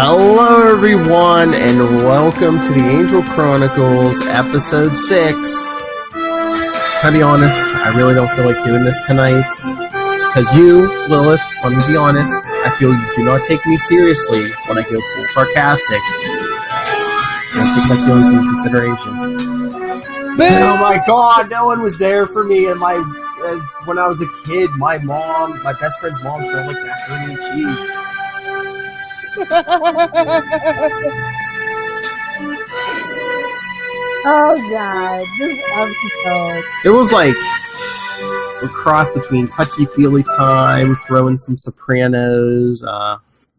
Hello everyone, and welcome to the Angel Chronicles, episode 6. To be honest, I really don't feel like doing this tonight. Because you, Lilith, let me be honest, I feel you do not take me seriously when I go full sarcastic. Don't take my feelings into consideration. Oh my god, no one was there for me, and when I was a kid, my best friend's mom smelled like macaroni and cheese. Oh god, this episode. It was like a cross between touchy-feely time, throwing some Sopranos.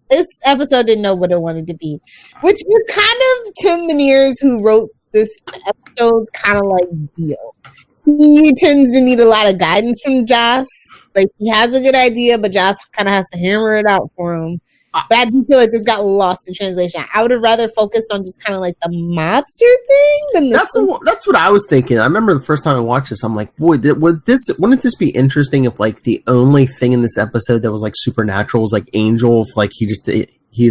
This episode didn't know what it wanted to be, which is kind of Tim Minears, who wrote this episode's kind of like deal. He tends to need a lot of guidance from Joss. Like, he has a good idea, but Joss kind of has to hammer it out for him. But I do feel like this got lost in translation. I would have rather focused on just kind of like the mobster thing than That's what I was thinking. I remember the first time I watched this, I'm like, boy, wouldn't this be interesting if like the only thing in this episode that was like supernatural was like Angel, if like he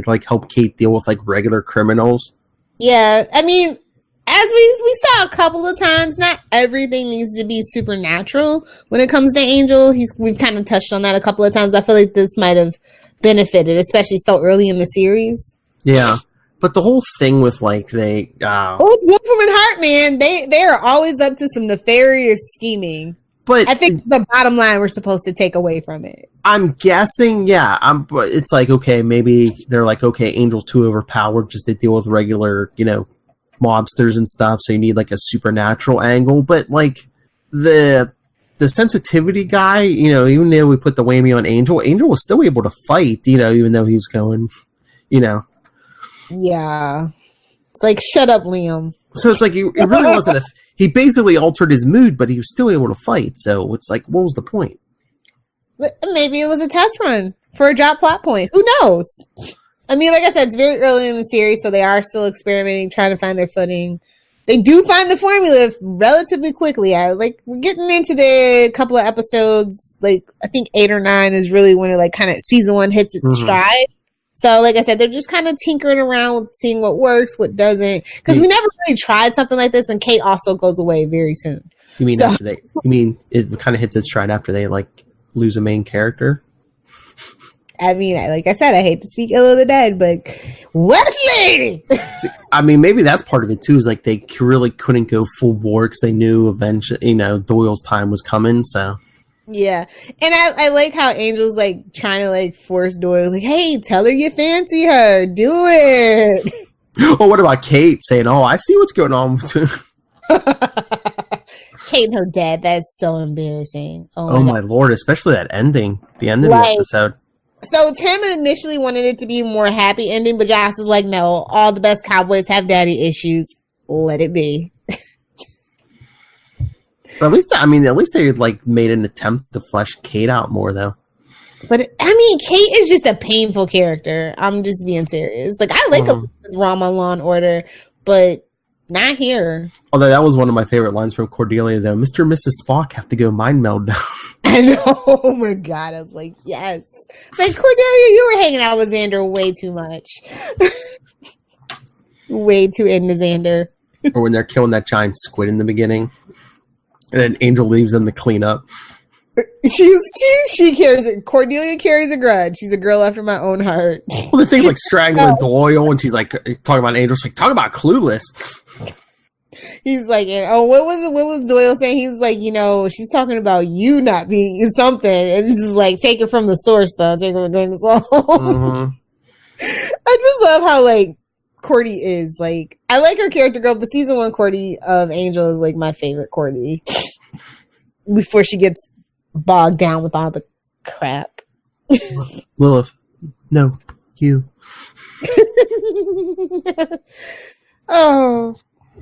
like helped Kate deal with like regular criminals. Yeah, I mean, as we saw a couple of times, not everything needs to be supernatural when it comes to Angel. We've kind of touched on that a couple of times. I feel like this might have benefited, especially so early in the series. Yeah, but the whole thing with like it's Wolfram and Hart, man, they are always up to some nefarious scheming. But I think the bottom line we're supposed to take away from it. I'm guessing, but it's like, okay, maybe they're like, okay, Angel's too overpowered just to deal with regular, mobsters and stuff, so you need like a supernatural angle. But like the sensitivity guy, even though we put the whammy on Angel was still able to fight, even though he was going, Yeah. It's like, shut up, Liam. So it's like, it really wasn't he basically altered his mood, but he was still able to fight. So it's like, what was the point? Maybe it was a test run for a drop plot point. Who knows? I mean, like I said, it's very early in the series, so they are still experimenting, trying to find their footing. They do find the formula relatively quickly. We're getting into the couple of episodes, like I think 8 or 9 is really when it like kind of season 1 hits its stride. So like I said, they're just kind of tinkering around with seeing what works, what doesn't. Because we never really tried something like this, and Kate also goes away very soon. You mean it kind of hits its stride after they like lose a main character? I mean, like I said, I hate to speak ill of the dead, but Wesley! I mean, maybe that's part of it, too, is like they really couldn't go full bore because they knew eventually, Doyle's time was coming, so. Yeah. And I like how Angel's like trying to like force Doyle, like, hey, tell her you fancy her. Do it. Oh, what about Kate saying, oh, I see what's going on with her. Kate and her dad, that's so embarrassing. Oh my Lord, especially that ending, the end of the episode. So Tim initially wanted it to be a more happy ending, but Joss is like, no, all the best cowboys have daddy issues. Let it be. But at least they like made an attempt to flesh Kate out more, though. But I mean, Kate is just a painful character. I'm just being serious. Like, I like a drama, Law and Order, but not here. Although that was one of my favorite lines from Cordelia, though. Mr. and Mrs. Spock have to go mind meld now. I know. Oh my god. I was like, yes. It's like, Cordelia, you were hanging out with Xander way too much. Way too into Xander. Or when they're killing that giant squid in the beginning. And then Angel leaves them to clean up. She carries it. Cordelia carries a grudge. She's a girl after my own heart. Well, the thing's like strangling Doyle, and she's like talking about Angel. She's like, talking about Clueless. He's like, what was Doyle saying? He's like, she's talking about you not being something, and it's just like, take it from the source, though. Take it from the grain of salt. I just love how like Cordy is. Like, I like her character growth, but season 1 Cordy of Angel is like my favorite Cordy. Before she gets bogged down with all the crap. Lilith, no, you. Oh.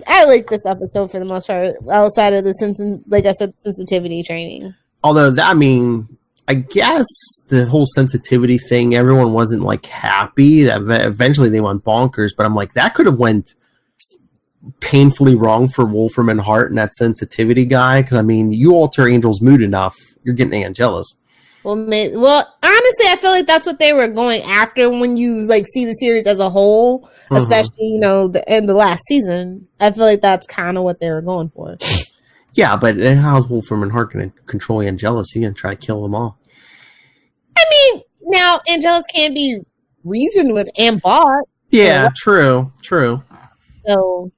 I like this episode for the most part, outside of the sensitivity training. Although, I guess the whole sensitivity thing, everyone wasn't like happy. Eventually they went bonkers, but I'm like, that could have went painfully wrong for Wolfram and Hart and that sensitivity guy. Because you alter Angel's mood enough, you're getting Angelus. Well, maybe. Well, aren't honestly, I feel like that's what they were going after when you like see the series as a whole, especially, you know, the end of the last season. I feel like that's kind of what they were going for. Yeah, but how's Wolfram and Hart going to control Angelus? He's going to try to kill them all. I mean, now Angelus can be reasoned with and bought. Yeah, true. So,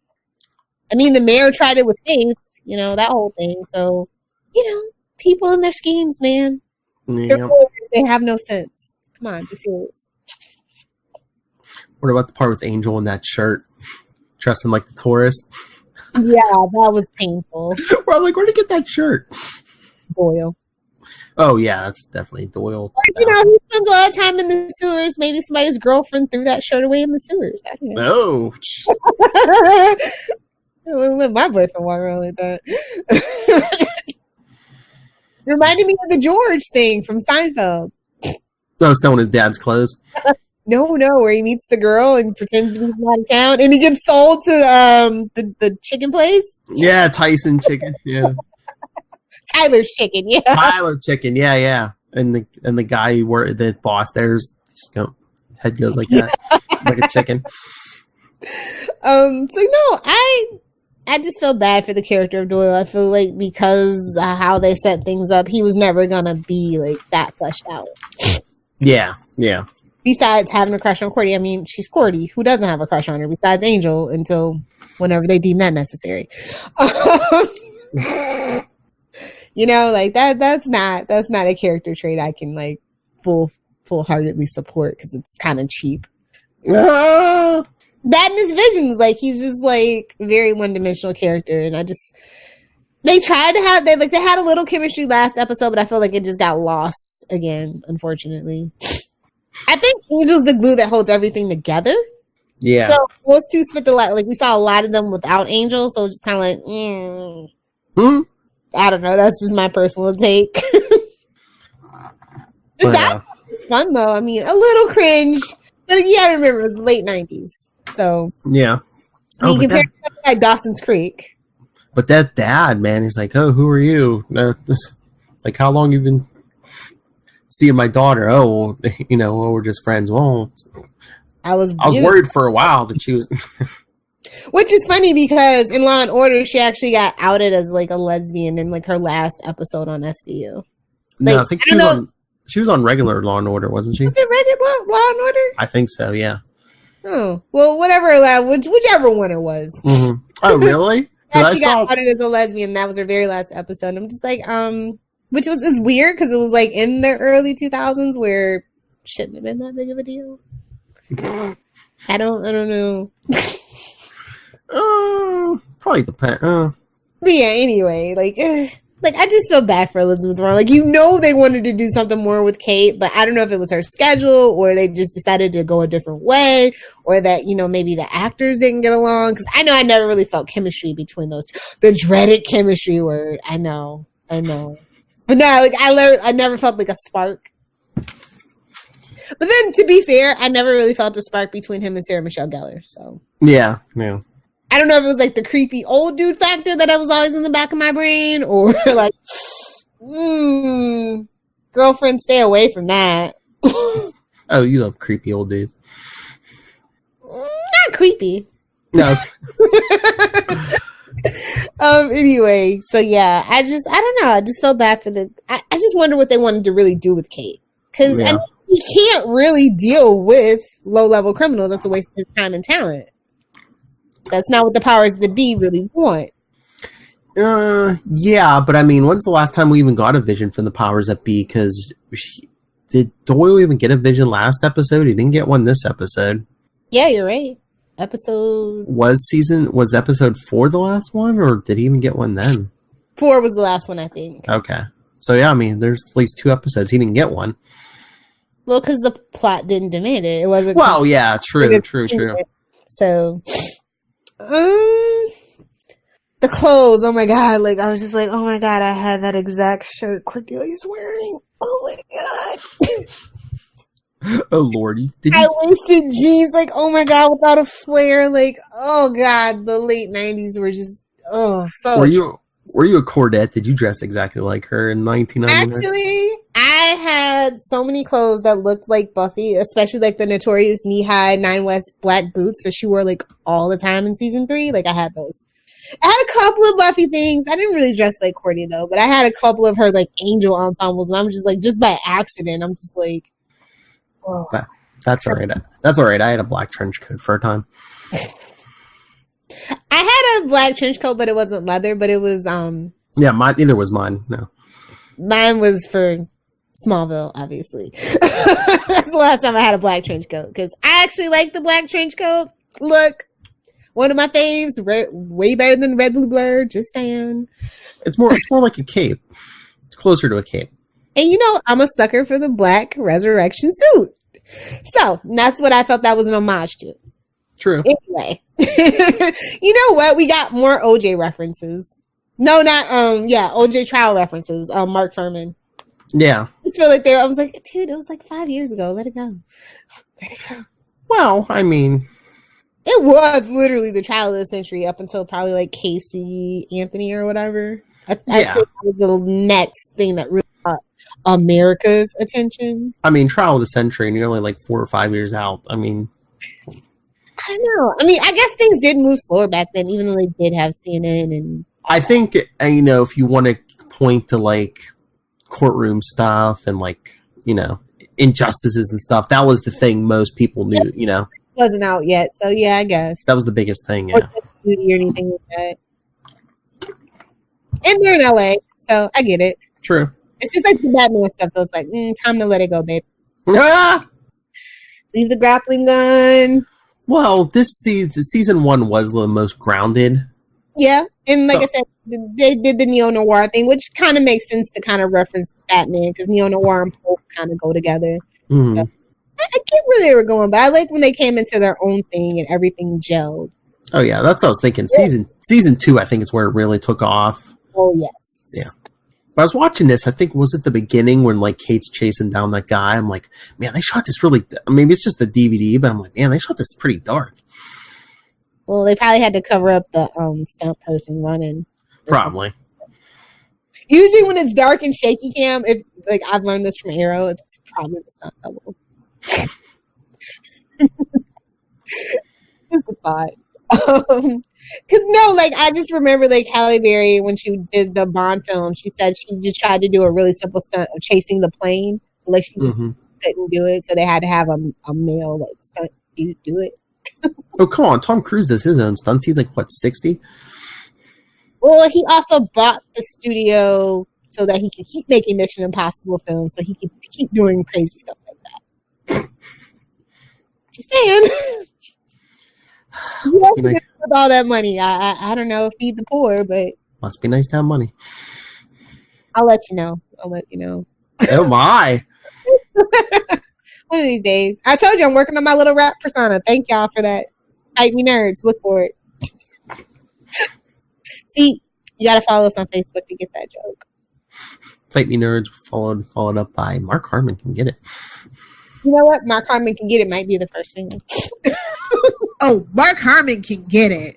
I mean, the mayor tried it with Faith, you know, that whole thing. So, you know, people and their schemes, man. Yeah. They have no sense. Come on, be serious. What about the part with Angel in that shirt, dressing like the tourist? Yeah, that was painful. Well, I'm like, where'd he get that shirt? Doyle. Oh, yeah, that's definitely Doyle. You know, he spends a lot of time in the sewers. Maybe somebody's girlfriend threw that shirt away in the sewers. I don't know. Oh. I wouldn't let my boyfriend walk around like that. Reminded me of the George thing from Seinfeld. Oh, selling his dad's clothes. No, where he meets the girl and pretends to be from out of town, and he gets sold to the chicken place. Yeah, Tyson chicken. Yeah, Tyler's chicken. Yeah, Tyler chicken. Yeah. And the guy who worked, the boss there's just head goes like that, like a chicken. So no, I just feel bad for the character of Doyle. I feel like because how they set things up, he was never gonna be like that fleshed out. Yeah. Besides having a crush on Cordy, I mean, she's Cordy. Who doesn't have a crush on her besides Angel until whenever they deem that necessary? You know, like that's not a character trait I can like full-heartedly support because it's kind of cheap. That and his visions, like he's just like very one-dimensional character, and they tried to have they had a little chemistry last episode, but I feel like it just got lost again, unfortunately. I think Angel's the glue that holds everything together. Yeah. So those two spit the light. Like we saw a lot of them without Angel, so it's just kind of like, I don't know. That's just my personal take. That was fun though. I mean, a little cringe, but you gotta remember it was the late '90s. So yeah. You compare it to like Dawson's Creek. But that dad, man, he's like, "Oh, who are you? No, like, how long you been seeing my daughter? Oh, well, you know, well, we're just friends." Well, I was worried for a while that she was. Which is funny because in Law and Order, she actually got outed as like a lesbian in like her last episode on SVU. Like, no, I think she was on regular Law and Order, wasn't she? Was it regular Law and Order? I think so. Yeah. Oh well, whatever. Whichever one it was. Mm-hmm. Oh, really? Yeah, she got outed as a lesbian. That was her very last episode. I'm just like, which it's weird because it was like in the early 2000s where shouldn't have been that big of a deal. I don't know. Probably depends. But yeah, anyway, like I just feel bad for Elizabeth Warren. Like, you know, they wanted to do something more with Kate, but I don't know if it was her schedule or they just decided to go a different way, or that, you know, maybe the actors didn't get along. Because I know I never really felt chemistry between those two. The dreaded chemistry word. I know. But no, like I never felt like a spark. But then, to be fair, I never really felt a spark between him and Sarah Michelle Gellar. So yeah. I don't know if it was like the creepy old dude factor that I was always in the back of my brain, or like, girlfriend, stay away from that. Oh, you love creepy old dudes. Not creepy. No. Anyway, so yeah, I don't know. I just felt bad for I just wonder what they wanted to really do with Kate. Because I mean, he can't really deal with low-level criminals. That's a waste of his time and talent. That's not what the powers that be really want. Yeah, but I mean, when's the last time we even got a vision from the powers that be? Because did Doyle even get a vision last episode? He didn't get one this episode. Yeah, you're right. Was episode 4 the last one, or did he even get one then? 4 was the last one, I think. Okay. So yeah, I mean, there's at least 2 episodes. He didn't get one. Well, because the plot didn't demand it. It wasn't. Well, yeah, true. So, the clothes. Oh my god! Like I was just like, oh my god, I had that exact shirt Cordelia's wearing. Oh my god. Oh Lord, high-waisted jeans. Like, oh my god, without a flare. Like, oh god, the late '90s were just so. Were you a Cordette? Did you dress exactly like her in 1999? Actually, I had so many clothes that looked like Buffy, especially like the notorious knee-high Nine West black boots that she wore like all the time in season 3. Like I had those. I had a couple of Buffy things. I didn't really dress like Courtney though, but I had a couple of her like angel ensembles, and I'm just like, just by accident, I'm just like, oh. That's all right. That's all right. I had a black trench coat for a time. I had a black trench coat, but it wasn't leather, but it was Yeah, neither was mine. No. Mine was for Smallville, obviously. That's the last time I had a black trench coat, because I actually like the black trench coat. Look, one of my faves, way better than Red Blue Blur. Just saying. It's more like a cape. It's closer to a cape. And you know, I'm a sucker for the black resurrection suit. So that's what I thought that was an homage to. True. Anyway, you know what? We got more OJ references. No, not OJ trial references. Mark Furman. Yeah. I feel like I was like, dude, it was like 5 years ago. Let it go. Let it go. Well, I mean, it was literally the trial of the century up until probably like Casey Anthony or whatever. I think that was the next thing that really got America's attention. I mean, trial of the century, and you're only like 4 or 5 years out. I mean, I don't know. I mean, I guess things did move slower back then, even though they did have CNN. And I think, you know, if you want to point to like courtroom stuff and like, you know, injustices and stuff, that was the thing most people knew, you know. It wasn't out yet, so yeah, I guess. That was the biggest thing, yeah. Or anything like that. And they're in LA, so I get it. True. It's just like the Batman stuff, though. It's like, time to let it go, babe. Ah! Leave the grappling gun. Well, season 1 was the most grounded. Yeah, and like I said, they did the neo-noir thing, which kind of makes sense to kind of reference Batman, because neo-noir and pulp kind of go together. Mm-hmm. So, I get where they were going, but I like when they came into their own thing and everything gelled. Oh, yeah, that's what I was thinking. Yeah. Season 2, I think, is where it really took off. Oh, yes. Yeah. But I was watching this, I think, was it the beginning when, like, Kate's chasing down that guy? I'm like, man, they shot this really... Maybe it's just the DVD, but I'm like, man, they shot this pretty dark. Well, they probably had to cover up the stunt person running. Probably. Usually when it's dark and shaky cam, like I've learned this from Arrow, it's probably the stunt double. Just a thought. Because no, like I just remember like Halle Berry when she did the Bond film, she said she just tried to do a really simple stunt of chasing the plane, like she just couldn't do it, so they had to have a male like stunt do it. Oh come on, Tom Cruise does his own stunts. He's like what, 60? Well, he also bought the studio so that he could keep making Mission Impossible films, so he could keep doing crazy stuff like that. Just saying. You have to get with all that money. I don't know, feed the poor, but must be nice to have money. I'll let you know. Oh my. One of these days. I told you I'm working on my little rap persona. Thank y'all for that. Hype me nerds. Look for it. See, you gotta follow us on Facebook to get that joke. Fight Me Nerds followed up by Mark Harmon Can Get It. You know what? Mark Harmon Can Get It might be the first single. Oh, Mark Harmon Can Get It.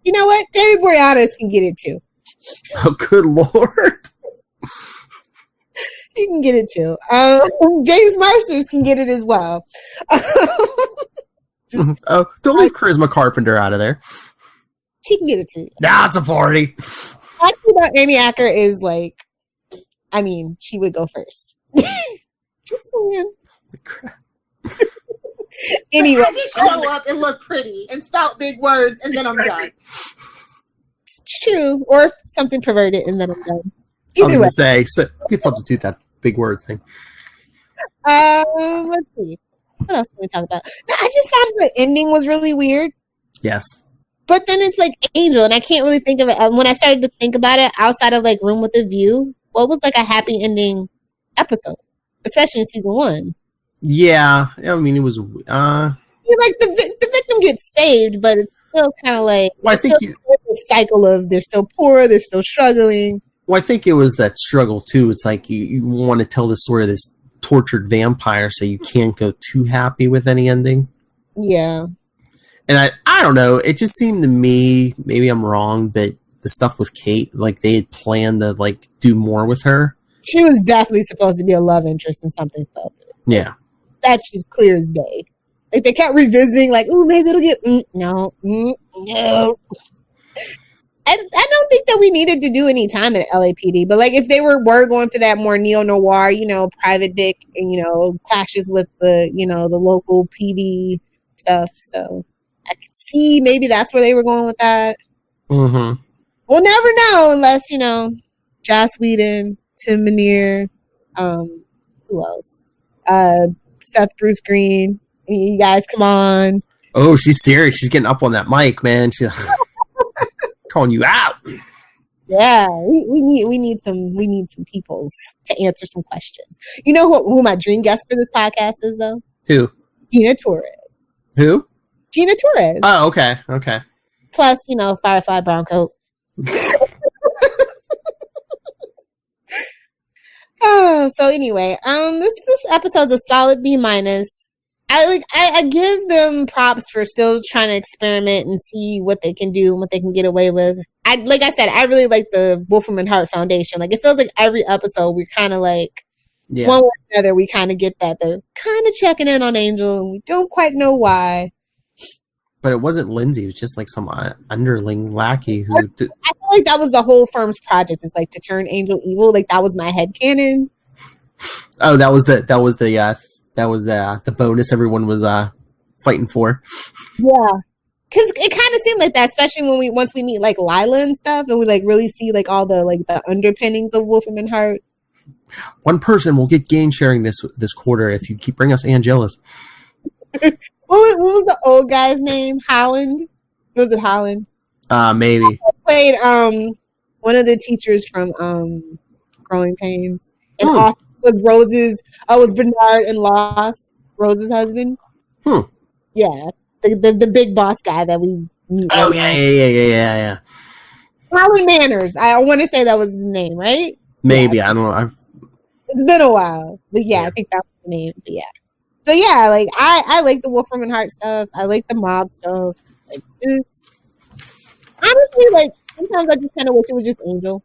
You know what? David Boreanaz can get it too. Oh, good Lord. He can get it too. James Marsters can get it as well. Don't leave Charisma Carpenter out of there. She can get it too. Nah, it's a party. Actually, about Amy Acker is like, I mean, she would go first. Just saying. Anyway, I just show up and look pretty and spout big words, and then I'm done. It's true, or something perverted, and then I'm done. I was going to say, so you can substitute that big word thing. Let's see. What else can we talk about? No, I just found the ending was really weird. Yes. But then it's like Angel, and I can't really think of it. When I started to think about it, outside of like Room with a View, what was like a happy ending episode, especially in season 1? Yeah, I mean it was. Like the victim gets saved, but it's still kind of like. Well, I think the cycle of they're still poor, they're still struggling. Well, I think it was that struggle too. It's like you want to tell the story of this tortured vampire, so you can't go too happy with any ending. Yeah. And I don't know. It just seemed to me, maybe I'm wrong, but the stuff with Kate, like they had planned to like do more with her. She was definitely supposed to be a love interest in something felt. Yeah. That's just clear as day. Like, they kept revisiting, like, ooh, maybe it'll get, no. I don't think that we needed to do any time at LAPD, but like if they were going for that more neo-noir, private dick and, clashes with the, the local PD stuff. So I could see maybe that's where they were going with that. Mm-hmm. We'll never know unless, Joss Whedon, Tim Minear, who else? Seth Bruce Green. You guys come on. Oh, she's serious. She's getting up on that mic, man. She's calling you out. Yeah, we need some peoples to answer some questions. You know who my dream guest for this podcast is, though? Who? Gina Torres. Who? Gina Torres. Oh, okay. Plus, Firefly Brown Coat. Oh, so anyway, this episode's a solid B-. I give them props for still trying to experiment and see what they can do and what they can get away with. Like I said, I really like the Wolfram and Hart Foundation. Like, it feels like every episode we're kind of like, one way or another, we kind of get that they're kind of checking in on Angel, and we don't quite know why. But it wasn't Lindsay. It was just like some underling lackey who... I feel like that was the whole firm's project, is like to turn Angel evil. Like, that was my headcanon. Oh, that was the bonus everyone was fighting for. Yeah. Because it kind of seemed like that, especially once we meet like Lila and stuff, and we like really see like all the like the underpinnings of Wolfram and Hart. One person will get gain sharing this quarter if you bring us Angelus. What was the old guy's name? Holland? Was it Holland? Maybe. He played one of the teachers from Growing Pains. And also was Rose's was Bernard and Lost, Rose's husband. Yeah. The big boss guy that we meet. Oh yeah. Holland Manners. I want to say that was his name, right? Maybe, yeah. I don't know. It's been a while. But yeah, I think that was the name. But yeah. So yeah, like I like the Wolfram and Hart stuff. I like the mob stuff. Like, honestly, like sometimes I just kind of wish it was just Angel.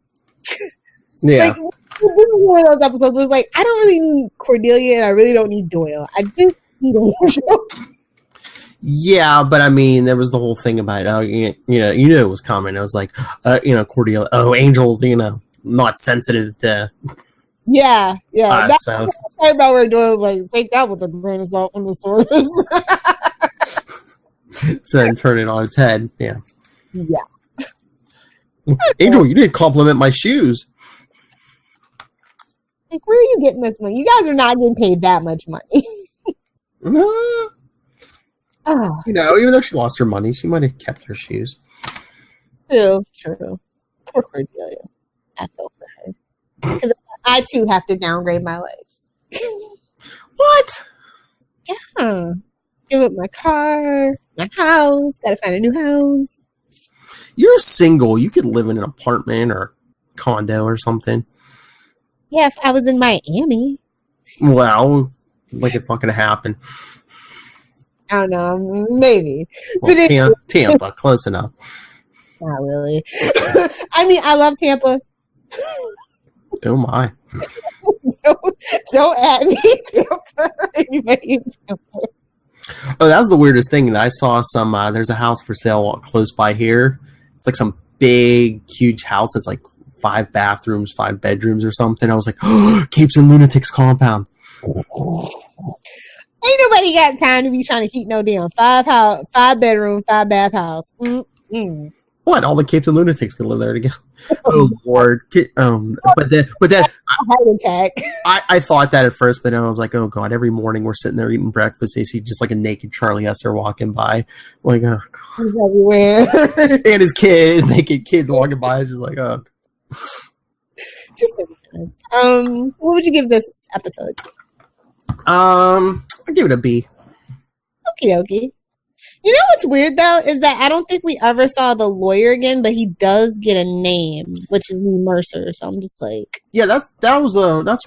Yeah. Like, this is one of those episodes where it's like, I don't really need Cordelia and I really don't need Doyle. I just need Angel. Yeah, but I mean, there was the whole thing about it was coming. It was like, Cordelia. Oh, Angel, not sensitive to. Yeah. That's so. about where Doyle was like, take that with a grain of salt from the source. So then turn it on its head. Yeah. Yeah. Angel, you didn't compliment my shoes. Like, where are you getting this money? You guys are not getting paid that much money. No. Even though she lost her money, she might have kept her shoes. True. Poor Cordelia. I feel for her. Because I, too, have to downgrade my life. What? Yeah. Give up my car, my house. Gotta find a new house. You're single. You could live in an apartment or condo or something. Yeah, if I was in Miami. Well, like it's not going to happen. I don't know. Maybe. Well, Tampa, close enough. Not really. I mean, I love Tampa. Oh, my. Don't add me, Tampa. Oh, that was the weirdest thing. I saw there's a house for sale close by here. It's like some big, huge house. It's like 5 bathrooms, 5 bedrooms or something. I was like, oh, Capes and Lunatics compound. Ain't nobody got time to be trying to keep no damn 5 bedroom, 5 bath house. What? All the Capes and Lunatics can live there together. Oh Lord! But then heart attack. I thought that at first, but then I was like, oh God! Every morning we're sitting there eating breakfast. They see just like a naked Charlie Hesser walking by, like oh God. He's everywhere, and his naked kids walking by. It's just like oh. Just what would you give this episode? I'll give it a B. Okie dokie. You know what's weird though is that I don't think we ever saw the lawyer again, but he does get a name, which is Lee Mercer. So I'm just like, yeah, that's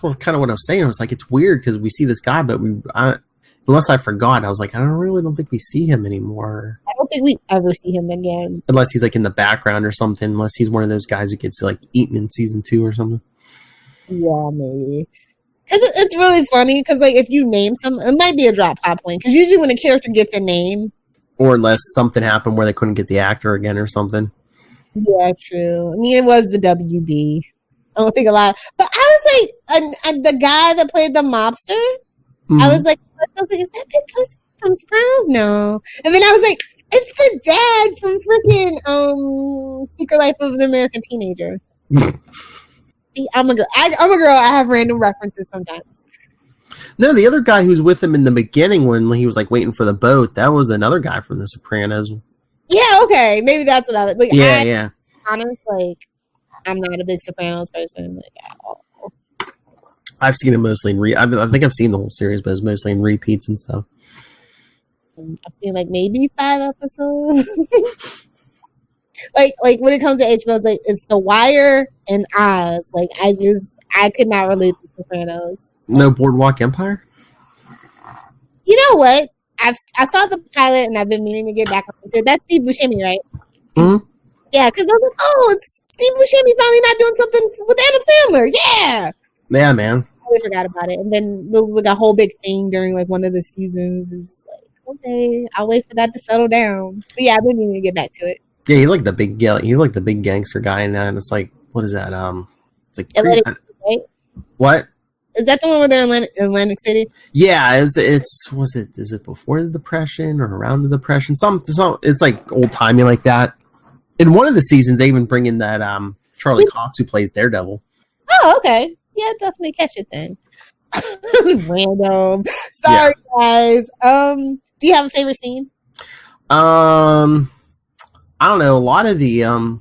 what kind of what I was saying. I was like, it's weird because we see this guy, but unless I forgot, I was like, I don't think we see him anymore. I don't think we ever see him again, unless he's like in the background or something. Unless he's one of those guys who gets like eaten in season 2 or something. Yeah, maybe. It's really funny because, like, if you name some, it might be a drop plot point. Because usually when a character gets a name, or unless something happened where they couldn't get the actor again or something. Yeah, true. I mean, it was the WB. I don't think a lot. But I was like, the guy that played the mobster, I was like, is that Big Pussy from Sopranos? No. And then I was like, it's the dad from freaking Secret Life of the American Teenager. See, I'm a girl. I'm a girl. I have random references sometimes. No, the other guy who's with him in the beginning when he was like waiting for the boat, that was another guy from The Sopranos. Yeah, okay. Maybe that's what I was like. Yeah. Honest, like, I'm not a big Sopranos person. Like, at all. I've seen it mostly in I think I've seen the whole series, but it's mostly in repeats and stuff. I've seen like maybe 5 episodes. like when it comes to HBO, it's like it's The Wire and Oz. Like I could not relate to Sopranos. So. No Boardwalk Empire? You know what? I saw the pilot and I've been meaning to get back into it. That's Steve Buscemi, right? Mm-hmm. Yeah, because I was like, oh, it's Steve Buscemi finally not doing something with Adam Sandler. Yeah. Yeah, man. I totally forgot about it. And then there was like a whole big thing during like one of the seasons. It was just like, okay, I'll wait for that to settle down. But yeah, I've been meaning to get back to it. Yeah, he's like the big gangster guy, and it's like, what is that? It's like right? What? Is that the one where they're in Atlantic City? Yeah, is it before the Depression or around the Depression? Some it's like old timey like that. In one of the seasons, they even bring in that Charlie Cox who plays Daredevil. Oh, okay. Yeah, definitely catch it then. Random. Sorry, guys. Do you have a favorite scene? I don't know. A lot of the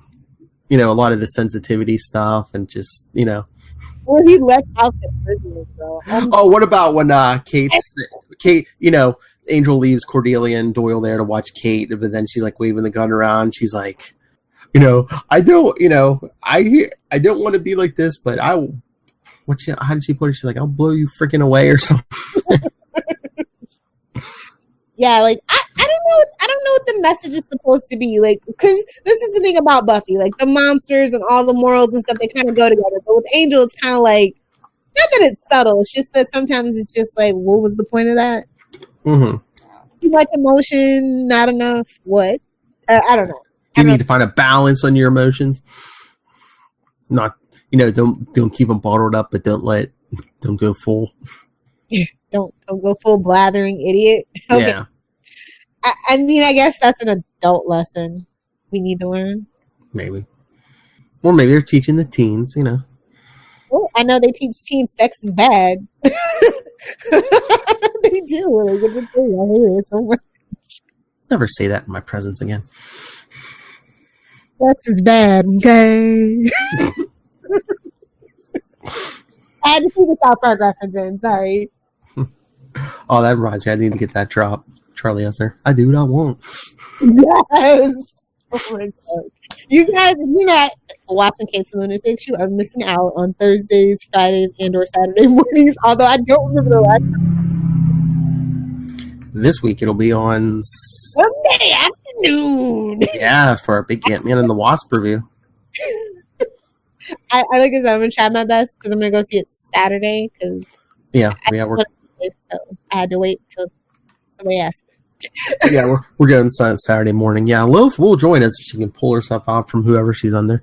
sensitivity stuff and just, Well, he left out the prisoners, bro. What about when Kate, Angel leaves Cordelia and Doyle there to watch Kate, but then she's like waving the gun around. She's like, I don't want to be like this, but how did she put it? She's like, I'll blow you freaking away or something. Yeah, like I don't know what the message is supposed to be, like, because this is the thing about Buffy, like the monsters and all the morals and stuff, they kind of go together. But with Angel, it's kind of like, not that it's subtle, it's just that sometimes it's just like, what was the point of that? Mm-hmm. Too much emotion, not enough. What? I don't know. You need to find a balance on your emotions. Not, don't keep them bottled up, but don't go full. Don't go full blathering idiot. Okay. Yeah. I mean, I guess that's an adult lesson we need to learn. Maybe. Or maybe they're teaching the teens, Well, I know they teach teens sex is bad. They do. Like, it's a thing. I hear it so much. Never say that in my presence again. Sex is bad, okay? I had to see the South Park reference in. Sorry. Oh, that reminds me. I need to get that drop. Charlie Esser. I do what I want. Yes. Oh my God. You guys, if you're not watching Capes and Lunatics, you are missing out on Thursdays, Fridays, and/or Saturday mornings. Although I don't remember the last time. This week it'll be on Sunday afternoon. Yeah, it's for our big Ant-Man and the Wasp review. I like I said, I'm gonna try my best because I'm gonna go see it Saturday. Because so I had to wait till somebody asked me. Yeah, we're going Saturday morning. Yeah, Lilith will join us if she can pull herself out from whoever she's under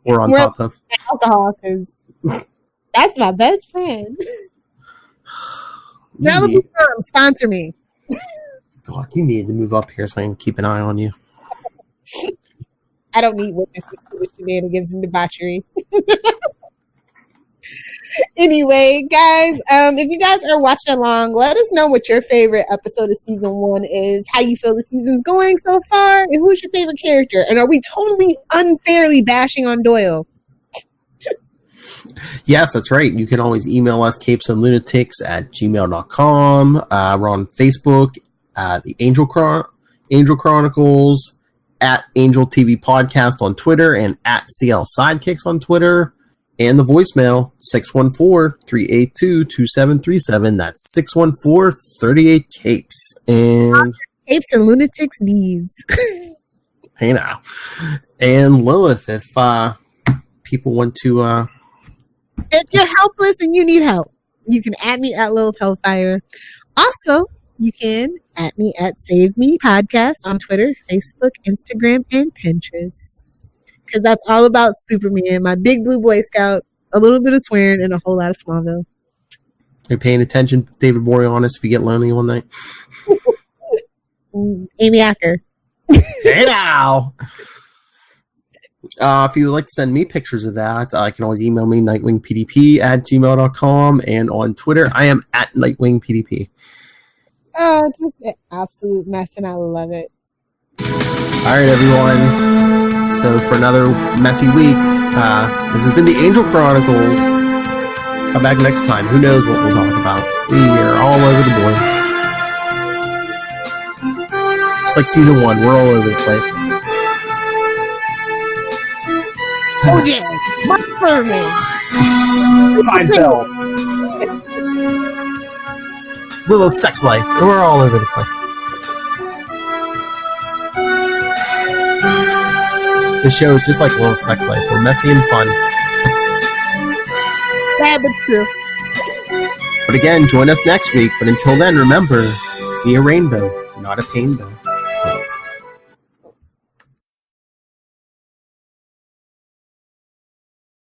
or on top of. Alcohol, because that's my best friend. Malibu Farm, sponsor me. God, you need to move up here so I can keep an eye on you. I don't need witnesses to the shenanigans and debauchery. Anyway, guys, if you guys are watching along, let us know what your favorite episode of season 1 is, how you feel the season's going so far, and who's your favorite character. And are we totally unfairly bashing on Doyle? Yes, that's right. You can always email us capesandlunatics@gmail.com. We're on Facebook, the Angel Chronicles, @Angel TV Podcast on Twitter, and @CL Sidekicks on Twitter. And the voicemail, 614-382-2737. That's 614-38-CAPES. And Capes and Lunatics needs. Hey now. And Lilith, if people want to If you're helpless and you need help, you can add me at Lilith Hellfire. Also, you can add me at Save Me Podcast on Twitter, Facebook, Instagram, and Pinterest. Because that's all about Superman, my big blue Boy Scout, a little bit of swearing, and a whole lot of Smallville. Are you paying attention, David Boreanaz, if you get lonely one night? Amy Acker. Hey now! If you would like to send me pictures of that, you can always email me, nightwingpdp@gmail.com, and on Twitter, I am at nightwingpdp. Oh, just an absolute mess, and I love it. All right, everyone. So for another messy week, this has been the Angel Chronicles. Come back next time. Who knows what we'll talk about? We are all over the board. Just like season 1, we're all over the place. OJ, Mark Furman, Seinfeld. Little sex life. We're all over the place. The show is just like Little Sex Life. We're messy and fun. Bad but true. But again, join us next week. But until then, remember, be a rainbow, not a painbow.